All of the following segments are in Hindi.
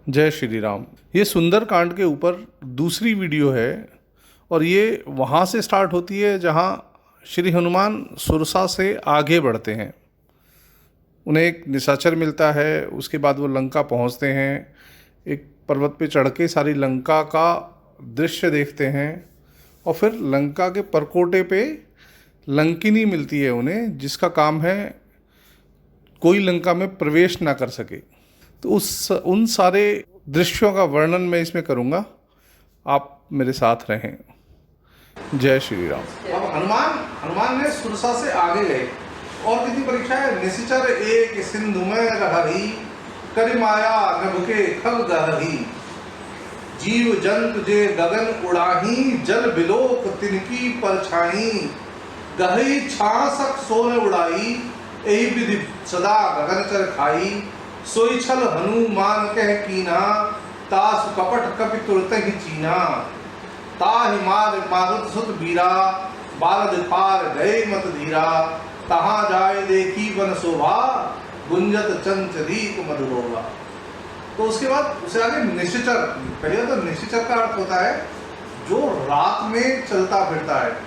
जय श्री राम। ये सुंदर कांड के ऊपर दूसरी वीडियो है और ये वहाँ से स्टार्ट होती है जहाँ श्री हनुमान सुरसा से आगे बढ़ते हैं। उन्हें एक निशाचर मिलता है, उसके बाद वो लंका पहुँचते हैं, एक पर्वत पे चढ़ के सारी लंका का दृश्य देखते हैं और फिर लंका के परकोटे पे लंकिनी मिलती है उन्हें, जिसका काम है कोई लंका में प्रवेश ना कर सके। तो उन सारे दृश्यों का वर्णन मैं इसमें करूंगा, आप मेरे साथ रहें। जय श्री राम। अब हनुमान ने सुरसा से आगे गए और कितनी परीक्षा है। निशिचर एक सिंधु में रहरी, करि माया नभ के खग गहरी, जीव जंतु जे गगन उड़ाही, जल बिलोक तिनकी परछाई, गहरी छासक सोन उड़ाई, एहि विधि सदा गगन चर खाई, सोई छल हनुमान कह कीना, तासु कपट कपि तुरत ही चीना, ताहि मार मारुत सुत बीरा, बारद पार गए मत धीरा, तहाँ जाए देखी वन शोभा, गुंजत चंचरीक मधुरोगा। तो उसके बाद उसे आगे निश्चर, पहले तो निश्चर का अर्थ होता है जो रात में चलता फिरता है,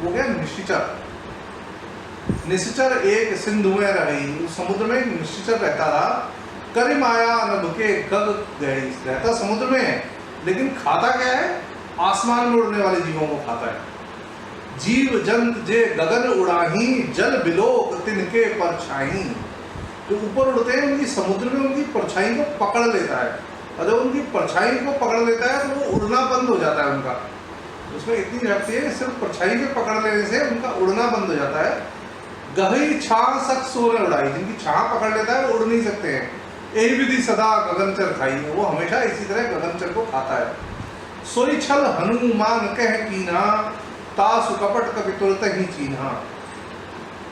वो क्या निश्चर। निश्चर एक सिंधु में रही, उस समुद्र में निश्चर रहता था। करि माया नभ के खग गहरी, रहता समुद्र में है लेकिन खाता क्या है, आसमान में उड़ने वाले जीवों को खाता है। जीव जंत जे गगन उड़ाही, जल बिलोक तिनके परछाई, जो ऊपर उड़ते हैं उनकी समुद्र में उनकी परछाई को पकड़ लेता है, और जब उनकी परछाई को पकड़ लेता है तो वो उड़ना बंद हो जाता है उनका। उसमें इतनी शक्ति है, सिर्फ परछाई को पकड़ लेने से उनका उड़ना बंद हो जाता है। गहरी छां सक सोने उड़ाई, जिनकी छां पकड़ लेता है वो उड़ नहीं सकते हैं। यही विधि सदा गगनचर खाई, वो हमेशा इसी तरह गगनचर को खाता है। सोई छल हनुमान कह कीना, तासु कपट कपि तुरत ही चीन्हा।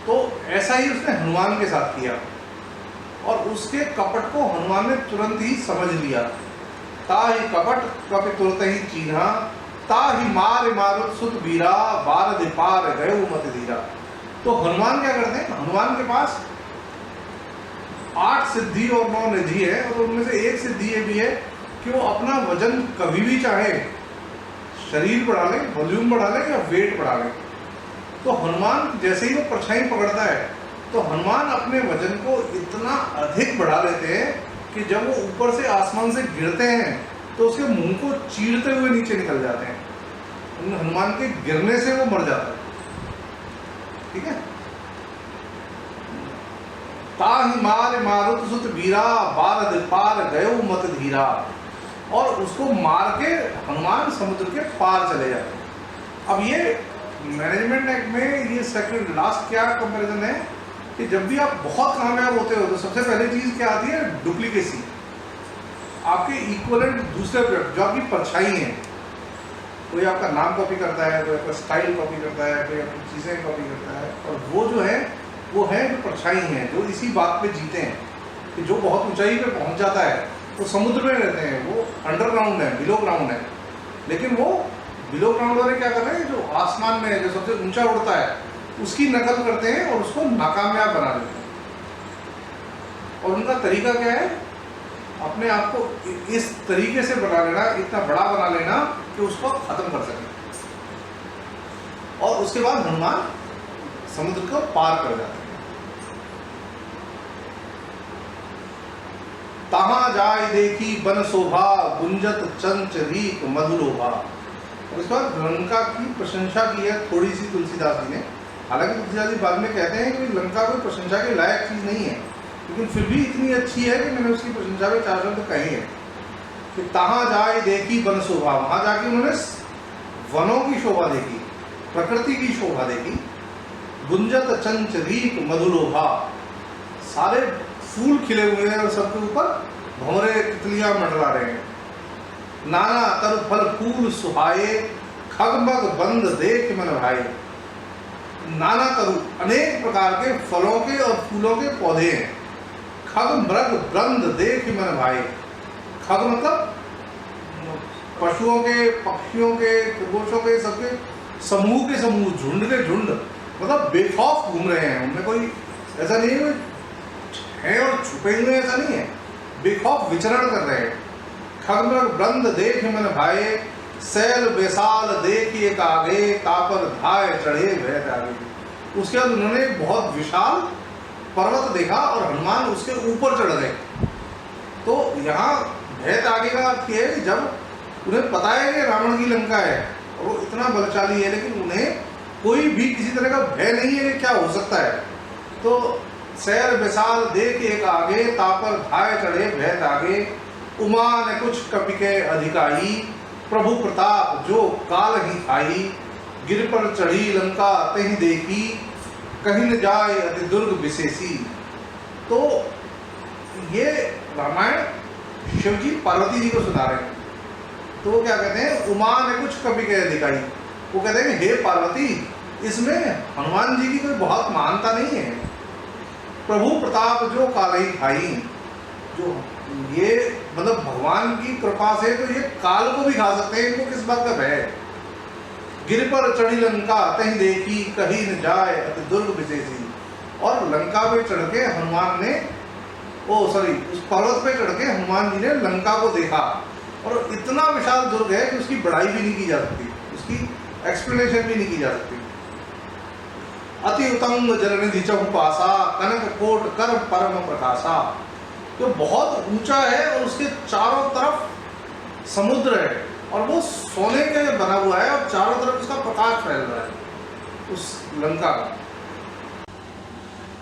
तो ऐसा ही उसने हनुमान के साथ किया और उसके कपट को हनुमान ने तुरंत ही समझ लिया। ताहि कपट कपि तुरत ही चीन्हा, ताहि मार मारुत सुत बीरा, बारद पार गए मत धीरा। तो हनुमान क्या करते हैं, हनुमान के पास 8 सिद्धि और 9 निधि है, और उनमें से एक सिद्धि ये भी है कि वो अपना वजन कभी भी चाहे शरीर बढ़ा ले, वॉल्यूम बढ़ा ले या वेट बढ़ा ले। तो हनुमान जैसे ही वो परछाई पकड़ता है तो हनुमान अपने वजन को इतना अधिक बढ़ा लेते हैं कि जब वो ऊपर से आसमान से गिरते हैं तो उसके मुंह को चीरते हुए नीचे निकल जाते हैं। हनुमान के गिरने से वो मर जाता है। ठीक है। ताहि मार मारुत सुत बीरा, बारद पार गयो मत धीरा, और उसको मार के हनुमान समुद्र के पार चले जाते हैं। अब ये मैनेजमेंट एक्ट में ये सेकंड लास्ट क्या कंपैरिजन है कि जब भी आप बहुत कामयाब होते हो तो सबसे पहले चीज क्या आती है, डुप्लीकेसी। आपके इक्वलेंट दूसरे जो आपकी परछाई है, कोई आपका नाम कॉपी करता है, कोई आपका स्टाइल कॉपी करता है, कोई आपकी चीज़ें कॉपी करता है, और वो जो है वो है जो परछाई हैं, जो इसी बात पे जीते हैं कि जो बहुत ऊंचाई पे पहुंच जाता है वो समुद्र में रहते हैं, वो अंडरग्राउंड है, बिलो ग्राउंड है। लेकिन वो बिलो ग्राउंड वाले क्या कर रहे हैं, जो आसमान में जो सबसे ऊंचा उड़ता है उसकी नकल करते हैं और उसको नाकामयाब बना देते हैं। और उनका तरीका क्या है, अपने आप को इस तरीके से बना लेना, इतना बड़ा बना लेना कि उसको खत्म कर सके। और उसके बाद हनुमान समुद्र को पार कर जाते हैं। तहाँ जाय देखी वन शोभा, गुंजत चंचरीक मधुरोभा। और उसके बाद लंका की प्रशंसा की है थोड़ी सी तुलसीदास जी ने। हालांकि तुलसीदास जी बाद में कहते हैं कि लंका कोई प्रशंसा के लायक चीज नहीं है, लेकिन फिर भी इतनी अच्छी है कि मैंने उसकी प्रशंसा में 4 शब्द कहे हैं कि तहाँ जाए देखी वन शोभा, वहां जाके उन्होंने वनों की शोभा देखी, प्रकृति की शोभा देखी। गुंजत चंचरीक मधुरोभा, सारे फूल खिले हुए हैं और सबके ऊपर भंवरे तितलियां मंडरा रहे हैं। नाना तरु फल फूल सुहाए, खगमग बंद देख मन भाए। नाना तरु अनेक प्रकार के फलों के और फूलों के पौधे हैं। खग मृग वृंद देख मन भाए। खग मतलब पशुओं के, पक्षियों के, खरगोशों के, सबके समूह के समूह, झुंड के झुंड, मतलब बेखौफ घूम रहे हैं। उनमें कोई ऐसा नहीं है है और छुपे हुए, ऐसा नहीं है, बेखौफ विचरण कर रहे हैं। खगमृग ब्रंद देख मन भाए, सैल बेसाल देख एक आगे, तापर धाय चढ़े भय त्यागे। उसके बाद उन्होंने एक बहुत विशाल पर्वत देखा और हनुमान उसके ऊपर चढ़ गए। तो यहाँ भय त्यागे का अर्थ है कि जब उन्हें पता है कि रावण की लंका है और वो इतना बलशाली है, लेकिन उन्हें कोई भी किसी तरह का भय नहीं है कि क्या हो सकता है। तो सैर बेसाल देख एक आगे, तापर धाय चढ़े भय त्यागे। उमा ने कुछ कपि के अधिकाई, प्रभु प्रताप जो काल ही खाई। गिर पर चढ़ी लंका तहि देखी, कहीं न जाए अति दुर्ग विशेषी। तो ये रामायण शिव जी पार्वती जी को सुना रहे हैं। तो वो क्या कहते हैं, उमा ने कुछ कपि के अधिकाई, वो कहते हैं कि हे पार्वती, इसमें हनुमान जी की कोई बहुत महानता नहीं है। प्रभु प्रताप जो काल ही खाई, जो ये मतलब भगवान की कृपा से तो ये काल को भी खा सकते हैं, इनको किस बात का भय। गिर पर चढ़ी लंका तहीं देखी, कहीं न जाए अति दुर्ग विशेषी। और लंका पे चढ़ के हनुमान ने उस पर्वत पे चढ़ के हनुमान जी ने लंका को देखा, और इतना विशाल दुर्ग है कि उसकी बढ़ाई भी नहीं की जा सकती, उसकी एक्सप्लेनेशन भी नहीं की जा सकती। अति उत्तंग जलनिधि चहुपासा, कनक कोट कर परम प्रकाशा। तो बहुत ऊंचा है और उसके चारों तरफ समुद्र है और वो सोने के बना हुआ है और चारों तरफ उसका प्रकाश फैल रहा है उस लंका का।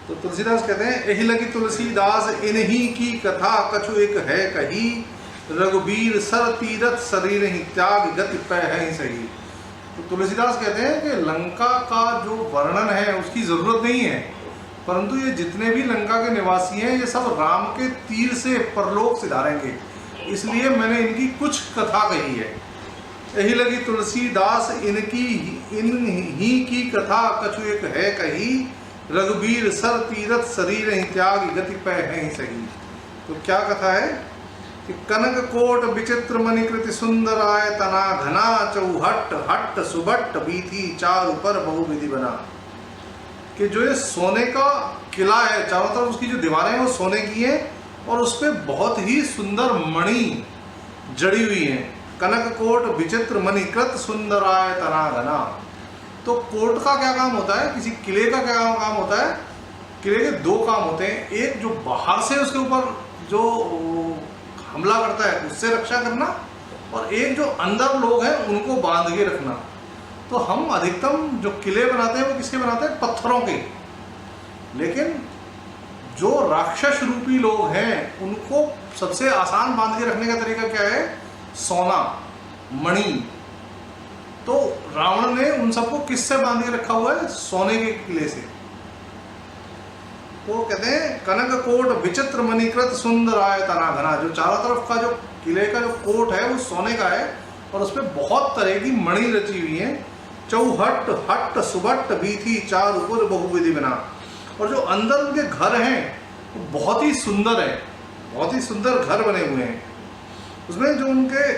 तो तुलसीदास कहते हैं, यही लगी तुलसीदास इन्हीं की कथा, कछु एक है कही। रघुबीर सर तीरथ शरीर ही, त्याग गति पै है सही। तो तुलसीदास कहते हैं कि लंका का जो वर्णन है उसकी जरूरत नहीं है, परंतु ये जितने भी लंका के निवासी हैं ये सब राम के तीर से परलोक सिधारेंगे, इसलिए मैंने इनकी कुछ कथा कही है। यही लगी तुलसीदास इनकी इन्हीं की कथा, कछु एक है कही। रघुबीर सर तीरथ शरीर ही, त्याग गति पै है सही। तो क्या कथा है कि कनक कोट विचित्र मणिकृति, सुंदर आय तना घना। चौहट हट्ट सुबट्ट बीथी, चारु पर बहुविधि बना। कि जो ये सोने का किला है, चारों तरफ उसकी जो दीवारें हैं वो सोने की हैं और उस पर बहुत ही सुंदर मणि जड़ी हुई हैं। कनक कोट विचित्र मणिकृत, सुंदर आय तना घना। तो कोट का क्या काम होता है, किसी किले का क्या काम होता है? किले के दो काम होते हैं, एक जो बाहर से उसके ऊपर जो हमला करता है उससे रक्षा करना, और एक जो अंदर लोग हैं उनको बांध के रखना। तो हम अधिकतम जो किले बनाते हैं वो किसके बनाते हैं? पत्थरों के। लेकिन जो राक्षस रूपी लोग हैं उनको सबसे आसान बांध के रखने का तरीका क्या है? सोना, मणि। तो रावण ने उन सबको किससे बांध के रखा हुआ है? सोने के किले से। तो कहते हैं कनक कोट विचित्र मणिकृत, सुंदर आय तना घना। जो चारों तरफ का जो किले का जो कोट है वो सोने का है और उसपे बहुत तरह की मणि रची हुई है। चौहट हट्ट सुबट्ट बीथी, चार उपुर बहुविधि बना। और जो अंदर उनके घर हैं वो बहुत ही सुंदर है, बहुत ही सुंदर घर बने हुए हैं। उसमें जो उनके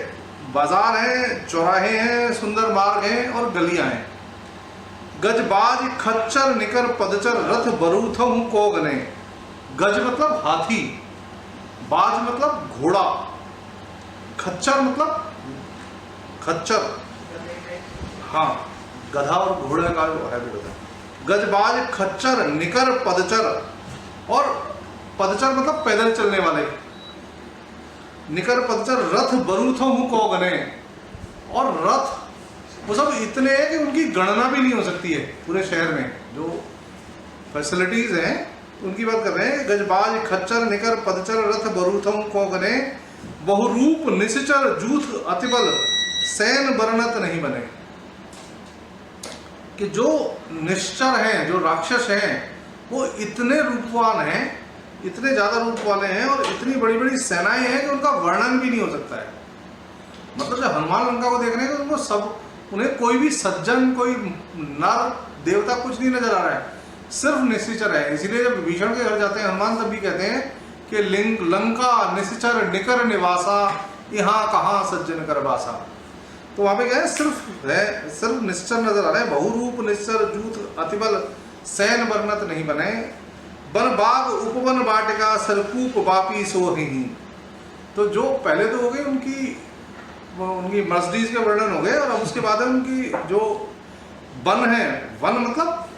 बाजार हैं, चौराहे हैं, सुंदर मार्ग हैं और गलियां हैं। गजबाज खच्चर निकर पदचर, रथ बरूथहु को गने। गज मतलब हाथी, बाज मतलब घोड़ा, खच्चर मतलब खच्चर, हाँ गधा और घोड़े का जो है भी होता है। गजबाज खच्चर निकर पदचर, और पदचर मतलब पैदल चलने वाले। निकर पदचर रथ बरूथहु को गने। और रथ वो सब इतने हैं कि उनकी गणना भी नहीं हो सकती है पूरे शहर में। जो फैसिलिटीज हैं उनकी बात कर रहे हैं। गजबाज खच्चर निकर पदचर, रथ बरूथहु को गने। बहुरूप निश्चर जूथ अतिबल, सैन बरनत नहीं बने। कि जो निश्चर हैं, जो राक्षस हैं, वो इतने रूपवान हैं, इतने ज्यादा रूप वाले हैं और इतनी बड़ी बड़ी सेनाएं हैं कि उनका वर्णन भी नहीं हो सकता है। मतलब जब हनुमान लंका को देख रहे हैं तो उनको सब, उन्हें कोई भी सज्जन, कोई नर देवता कुछ नहीं नजर आ रहा है, सिर्फ निश्चर है। इसीलिए जब विभीषण के घर जाते हैं हनुमान तब भी कहते हैं कि लंका निश्चर निकर निवासा, यहाँ कहाँ सज्जन कर बासा। तो वहां पे क्या है? सिर्फ निश्चर नजर आ रहे हैं। बहुरूप निश्चर जूथ अतिबल, सैन बरनत नहीं बने। वन बाग उपवन वाटिका, सरकूप बापी सोहि। तो जो पहले तो हो गई उनकी मर्सिडीज के वर्णन हो गए, और अब उसके बाद है उनकी जो वन है, वन मतलब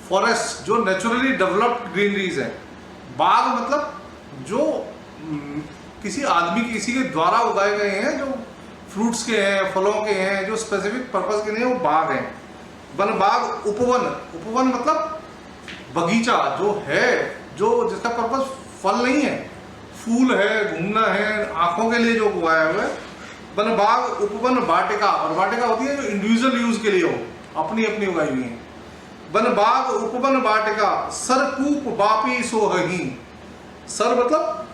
फॉरेस्ट जो नेचुरली डेवलप्ड ग्रीनरीज है, बाग मतलब जो किसी आदमी किसी के द्वारा उगाए गए हैं, जो फ्रूट्स के हैं, फलों के हैं, जो स्पेसिफिक पर्पस के लिए वो बाग हैं। वन बाग उपवन, उपवन मतलब बगीचा जो है, जो जिसका पर्पस फल नहीं है, फूल है, घूमना है, आंखों के लिए जो उगाया हुआ है। वन बाग उपवन वाटिका, और वाटिका होती है जो इंडिविजुअल यूज के लिए हो, अपनी अपनी उगाई हुई है। वन बाग उपवन वाटिका सरकूप बापी सोहही, सर मतलब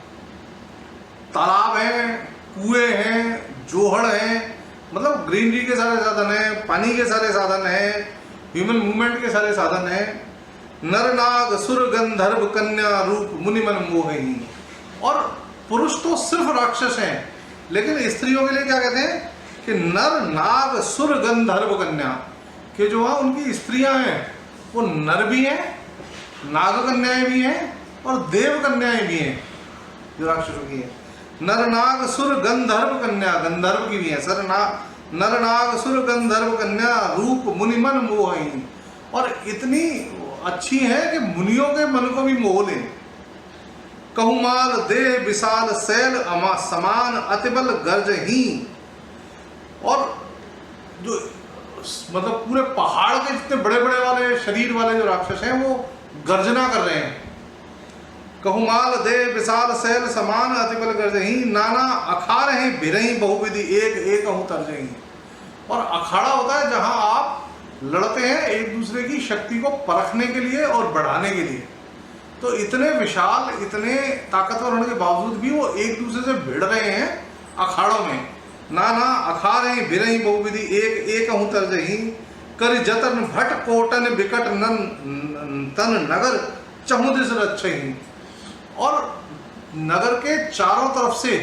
तालाब है, कुएं हैं, जोहड़ हैं, मतलब ग्रीनरी के सारे साधन हैं, पानी के सारे साधन हैं, ह्यूमन मूवमेंट के सारे साधन हैं। नर नाग सुर गंधर्व कन्या रूप मुनिमन मोहिनी, और पुरुष तो सिर्फ राक्षस हैं, लेकिन स्त्रियों के लिए क्या कहते हैं कि नर नाग सुर गंधर्व कन्या, कि जो वहाँ उनकी स्त्रियां हैं वो नर भी हैं, नाग कन्याएं भी हैं, और देव कन्याएं भी हैं जो राक्षसों की हैं। नर नाग सुर गंधर्व कन्या, गंधर्व की भी है, नर नाग सुर गंधर्व कन्या रूप मुनिमन मोहिनी, और इतनी अच्छी है कि मुनियों के मन को भी मोह ले। कहुमाल देह विशाल शैल अमा समान अतिबल गर्जही, और जो मतलब पूरे पहाड़ के जितने बड़े बड़े वाले शरीर वाले जो राक्षस हैं वो गर्जना कर रहे हैं। कहुमाल दे विशाल शैल समान अतिबल गर्जही, नाना अखाड़ हैं भिरही बहुविधि एक एक अहू तर्जही, और अखाड़ा होता है जहां आप लड़ते हैं एक दूसरे की शक्ति को परखने के लिए और बढ़ाने के लिए। तो इतने विशाल, इतने ताकतवर होने के बावजूद भी वो एक दूसरे से भिड़ रहे हैं अखाड़ों में। नाना अखाड़ हैं भिरही बहुविधि एक एक अहू तर्जही, कर जतन भट कोटन विकट नन तन नगर चहुदिस रक्षही, और नगर के चारों तरफ से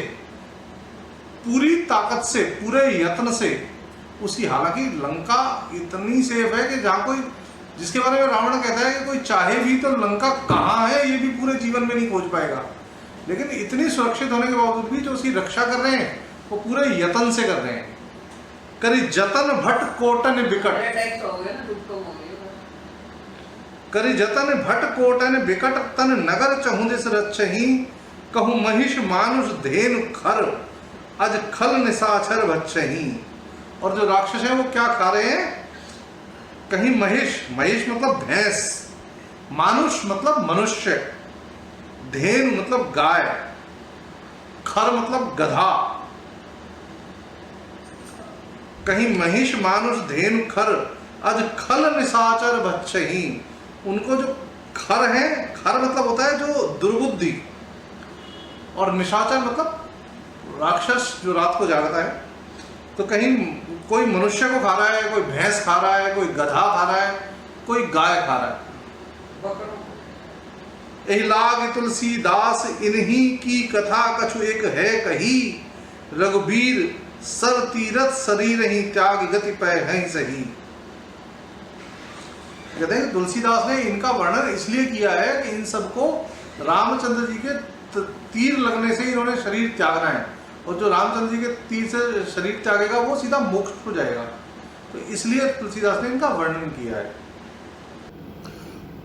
पूरी ताकत से, पूरे यत्न से उसकी, हालांकि लंका इतनी सेफ है कि जहाँ कोई, जिसके बारे में रावण कहता है कि कोई चाहे भी तो लंका कहाँ है ये भी पूरे जीवन में नहीं खोज पाएगा, लेकिन इतनी सुरक्षित होने के बावजूद भी जो उसकी रक्षा कर रहे हैं वो पूरे यत्न से कर रहे हैं। करी जतन भट कोटन विकट, करी जतन भट कोटन विकट तन नगर चहुदिस रक्षही, कहूँ महिष मानुष धेनु खर अज खल निशाचर भक्षही, और जो राक्षस हैं वो क्या खा रहे हैं, कहीं महिष, महिष मतलब भैंस, मानुष मतलब मनुष्य, धेनु मतलब गाय, खर मतलब गधा, कहीं महिष मानुष धेनु खर अज खल निशाचर भक्षही, उनको जो खर है, खर मतलब होता है जो दुर्बुद्धि, और निशाचर मतलब राक्षस जो रात को जागता है। तो कहीं कोई मनुष्य को खा रहा है, कोई भैंस खा रहा है, कोई गधा खा रहा है, कोई गाय खा रहा है। एहि लाग तुलसीदास इन्हीं की कथा कछु एक है कही, रघुबीर सर तीरथ शरीर ही त्याग गति पै है सही। कहते हैं तुलसीदास ने इनका वर्णन इसलिए किया है कि इन सबको रामचंद्र जी के तीर लगने से इन्होंने शरीर त्यागना है, और जो रामचंद्र जी के तीर से शरीर त्यागेगा वो सीधा मोक्ष हो जाएगा, तो इसलिए तुलसीदास ने इनका वर्णन किया है।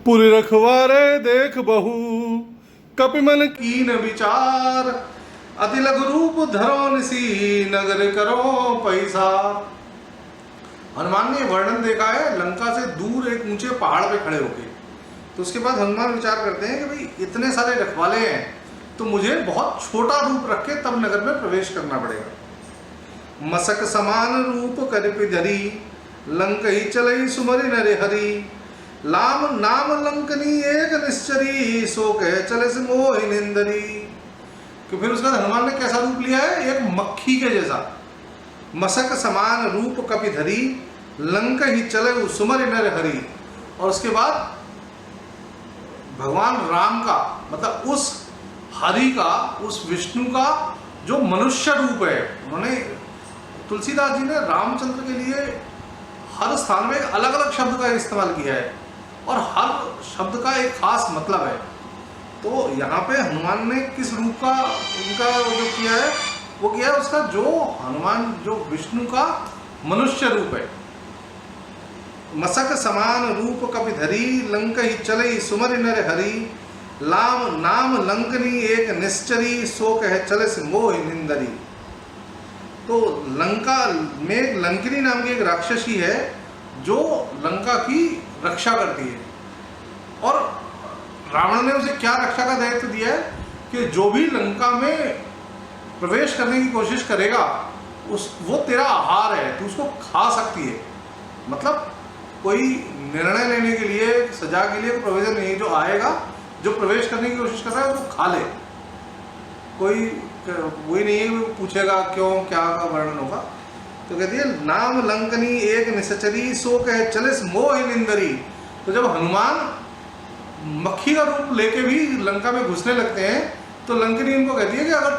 पुर रखवारे देख बहु कपिमन कीन विचार, अति लघु रूप धरो निसी नगर करो पैसा। हनुमान ने वर्णन देखा है लंका से दूर एक ऊंचे पहाड़ पे खड़े होके, तो उसके बाद हनुमान विचार करते हैं कि भाई इतने सारे रखवाले हैं तो मुझे बहुत छोटा रूप रख के तब नगर में प्रवेश करना पड़ेगा। मसक समान रूप कर धरी लंक ही चलई सुमरि नरे हरि, लाम नाम लंकनी एक निश्चरी सो कह चले से मोहि निंदरी। कि फिर उसके बाद हनुमान ने कैसा रूप लिया है, एक मक्खी के जैसा। मसक समान रूप कपि धरी लंक ही चले सुमरि नर हरि, और उसके बाद भगवान राम का मतलब उस हरि का, उस विष्णु का जो मनुष्य रूप है, उन्होंने तुलसीदास जी ने रामचंद्र के लिए हर स्थान में अलग अलग शब्द का इस्तेमाल किया है, और हर शब्द का एक खास मतलब है। तो यहाँ पे हनुमान ने किस रूप का उनका जो किया है, वो किया है उसका जो हनुमान जो विष्णु का मनुष्य रूप है। मसक समान रूप कपिधरी लंक ही चलई सुमरि नर हरि लाम नाम लंकनी एक निश्चरी सो कह चले से मोह निंदरी। तो लंका में एक लंकिनी नाम की एक राक्षसी है जो लंका की रक्षा करती है, और रावण ने उसे क्या रक्षा का दायित्व दिया है कि जो भी लंका में प्रवेश करने की कोशिश करेगा वो तेरा आहार है, तू उसको खा सकती है। मतलब कोई निर्णय लेने के लिए, सजा के लिए कोई प्रोविजन नहीं है, जो आएगा, जो प्रवेश करने की कोशिश कर रहा है उसको खा ले। कोई वही नहीं है वो पूछेगा क्यों क्या का वर्णन होगा। तो कहती है नाम लंकनी एक निश्चरी सो कह चले मोह निंदरी। तो जब हनुमान मक्खी का रूप लेके भी लंका में घुसने लगते हैं तो लंकनी उनको कहती है कि अगर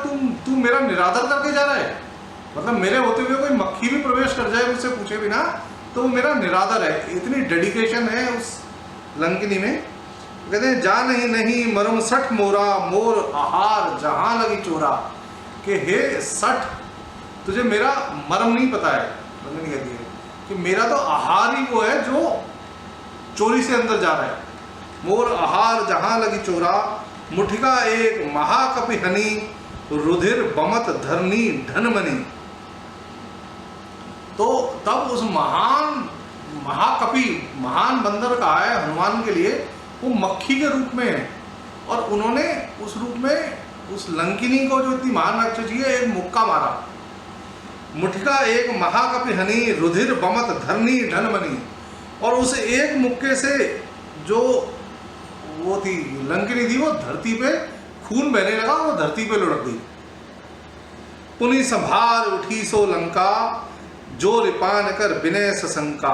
तू मेरा निरादर करके जा रहा है, मतलब मेरे होते हुए कोई मक्खी भी प्रवेश कर जाए मुझसे पूछे बिना, तो वो मेरा निरादर है। इतनी डेडिकेशन है उस लंकिनी में। कहते हैं जा नहीं मरम सठ मोरा मोर आहार जहां लगी चोरा। कि हे सठ, तुझे मेरा मर्म नहीं पता है। लंकिनी कहती है कि मेरा तो आहार ही वो है जो चोरी से अंदर जा रहा है। मोर आहार जहां लगी चोरा मुठिका एक महाकपि हनी रुधिर बमत धरनी धनमनी। तो तब उस महाकपि महान बंदर का है हनुमान के लिए, वो मक्खी के रूप में है, और उन्होंने उस रूप में उस लंकिनी को जो इतनी महान राक्षसी है एक मुक्का मारा। मुठिका एक महाकपि हनी रुधिर बमत धरनी धनमनी। और उस एक मुक्के से जो वो थी लंकिनी थी वो धरती पे खून बहने लगा, वो धरती पे लुढ़क गई। पुनि संभार उठी सो लंका जो रिपान कर विनय सशंका।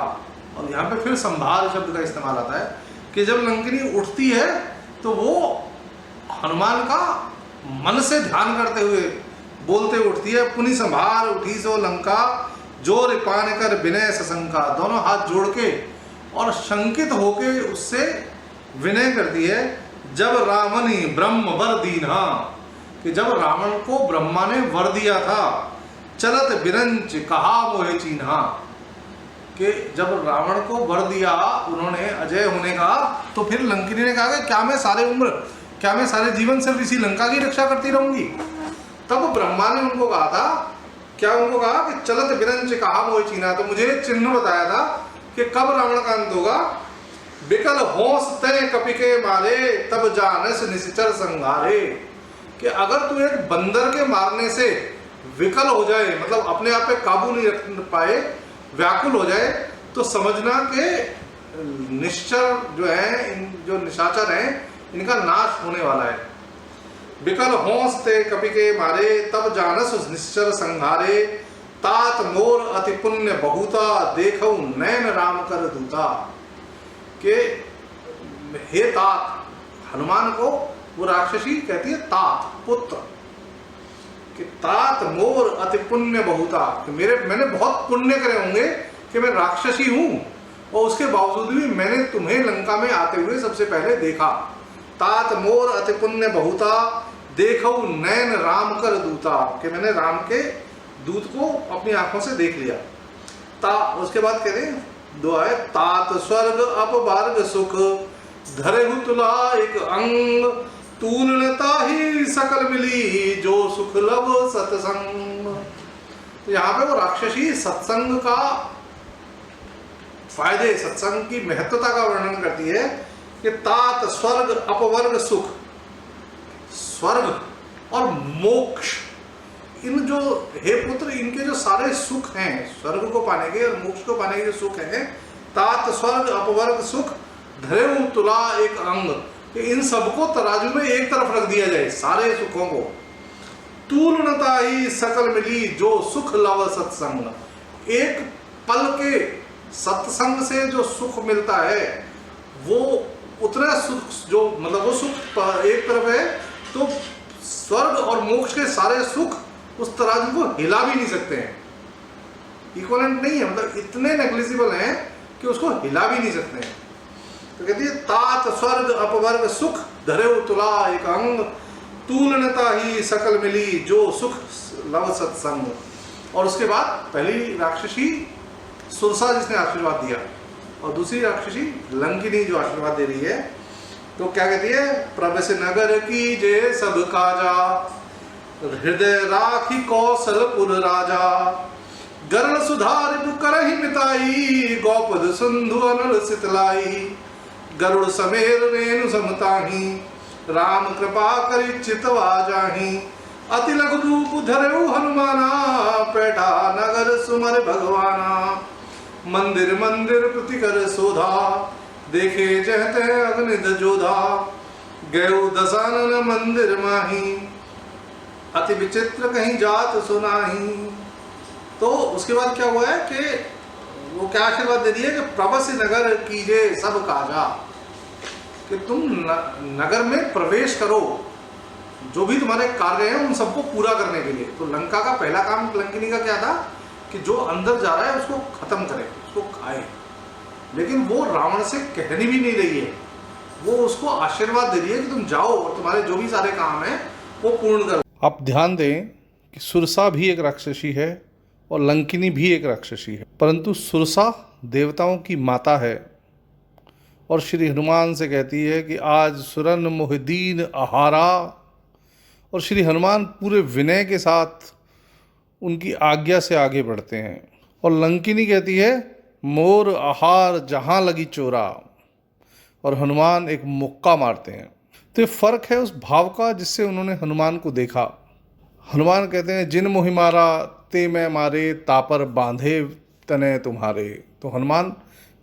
और यहाँ पे फिर संभार शब्द का इस्तेमाल आता है कि जब लंकिनी उठती है तो वो हनुमान का मन से ध्यान करते हुए बोलते उठती है। पुनि संभार उठी सो लंका जो रिपान कर विनय सशंका। दोनों हाथ जोड़ के और शंकित होके उससे विनय करती है। जब रावणी ब्रह्म वर दीना, कि जब रावण को ब्रह्मा ने वर दिया था, चलत बिरंच कहा मोहे चीन्हा, कि जब रावण को वर दिया उन्होंने अजय होने का, तो फिर लंकिनी ने कहा कि क्या मैं सारे जीवन सिर्फ इसी लंका की रक्षा करती रहूंगी। तब ब्रह्मा ने उनको कहा था, क्या उनको कहा कि चलत बिरंच कहा मोहे चीन्हा। तो मुझे चिन्ह बताया था कि कब रावण का अंत होगा। बिकल होश तय कपि के मारे तब जानस निश्चर संघारे। कि अगर तू एक बंदर के मारने से विकल हो जाए, मतलब अपने आप पे काबू नहीं रख पाए, व्याकुल हो जाए, तो समझना कि निश्चर जो है, जो निशाचर हैं, इनका नाश होने वाला है। बिकल होश तय कपि के मारे तब जानस निश्चर संघारे तात मोर अति पुण्य बहुता देखो नैन राम कर दूता। के हे तात, हनुमान को वो राक्षसी कहती है तात, पुत्र, कि तात मोर अति पुण्य बहुता, कि मैंने बहुत पुण्य करे होंगे कि मैं राक्षसी हूं, और उसके बावजूद भी मैंने तुम्हें लंका में आते हुए सबसे पहले देखा। तात मोर अति पुण्य बहुता देखो नैन राम कर दूता, कि मैंने राम के दूत को अपनी आंखों से देख लिया। उसके बाद कहते हैं दुआ है, तात स्वर्ग अपवर्ग सुख धरे तुला एक अंग तूलता ही सकल मिली जो सुख लब सत्संग। तो यहाँ पे वो राक्षसी सत्संग का फायदे, सत्संग की महत्वता का वर्णन करती है कि तात स्वर्ग अपवर्ग सुख, स्वर्ग और मोक्ष, इन जो हे पुत्र इनके जो सारे सुख हैं, स्वर्ग को पाने के और मोक्ष को पाने के जो सुख हैं, तात स्वर्ग अपवर्ग सुख धरे तुला एक अंग, कि इन सबको तराजू में एक तरफ रख दिया जाए, सारे सुखों को। तूलनता ही सकल मिली जो सुख लव सत्संग। एक पल के सत्संग से जो सुख मिलता है वो उतना सुख, जो मतलब वो सुख एक तरफ है, तो स्वर्ग और मोक्ष के सारे सुख उस तराजू को हिला भी नहीं सकते हैं, इक्वलेंट नहीं है, मतलब इतने नेग्लिजिबल हैं कि उसको हिला भी नहीं सकते हैं। तो कहती है तात स्वर्ग अपवर्ग सुख धरे तुला एक अंग, तूलनता ही सकल मिली जो सुख लव सत्संग। और उसके बाद पहली राक्षसी सुरसा जिसने आशीर्वाद दिया, और दूसरी राक्षसी लंकिनी जो आशीर्वाद दे रही है। तो क्या कहती है, प्रभस नगर की जे सब काजा, हृदय राखी कौशलपुर राजा, गरुड़ सुधार करहि मिताई, गौपद सिंधु अनल सितलाई, गरुड़ समेर रेणु समताही, राम कृपा करि चितवा जाही, अति लघु रूप धरऊ हनुमाना, पैठा नगर सुमर भगवाना, मंदिर मंदिर प्रतिकर शोधा, देखे जहते अग्निद जोधा, गयु दशानन मंदिर माही, अति विचित्र कहीं जात सुनाही। तो उसके बाद क्या हुआ है कि वो क्या आशीर्वाद दे दिए कि प्रभस नगर कीजे सब काजा, कि तुम नगर में प्रवेश करो, जो भी तुम्हारे कार्य हैं उन सबको पूरा करने के लिए। तो लंका का पहला काम लंकिनी का क्या था कि जो अंदर जा रहा है उसको खत्म करे, उसको खाए। लेकिन वो रावण से कहनी भी नहीं रही है, वो उसको आशीर्वाद दे रही है कि तुम जाओ और तुम्हारे जो भी सारे काम हैं वो पूर्ण करो। आप ध्यान दें कि सुरसा भी एक राक्षसी है और लंकिनी भी एक राक्षसी है, परंतु सुरसा देवताओं की माता है और श्री हनुमान से कहती है कि आज सुरन मोहिदीन आहारा, और श्री हनुमान पूरे विनय के साथ उनकी आज्ञा से आगे बढ़ते हैं। और लंकिनी कहती है मोर आहार जहाँ लगी चोरा, और हनुमान एक मुक्का मारते हैं। तो ये फ़र्क है उस भाव का जिससे उन्होंने हनुमान को देखा। हनुमान कहते हैं जिन मोहि मारा ते मैं मारे, तापर बांधे तने तुम्हारे। तो हनुमान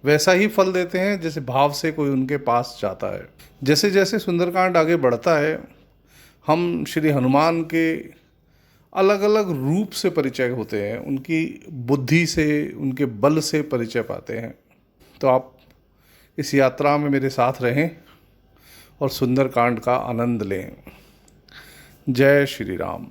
वैसा ही फल देते हैं जैसे भाव से कोई उनके पास जाता है। जैसे जैसे सुंदरकांड आगे बढ़ता है, हम श्री हनुमान के अलग अलग रूप से परिचय होते हैं, उनकी बुद्धि से, उनके बल से परिचय पाते हैं। तो आप इस यात्रा में मेरे साथ रहें और सुंदरकांड का आनंद लें। जय श्री राम।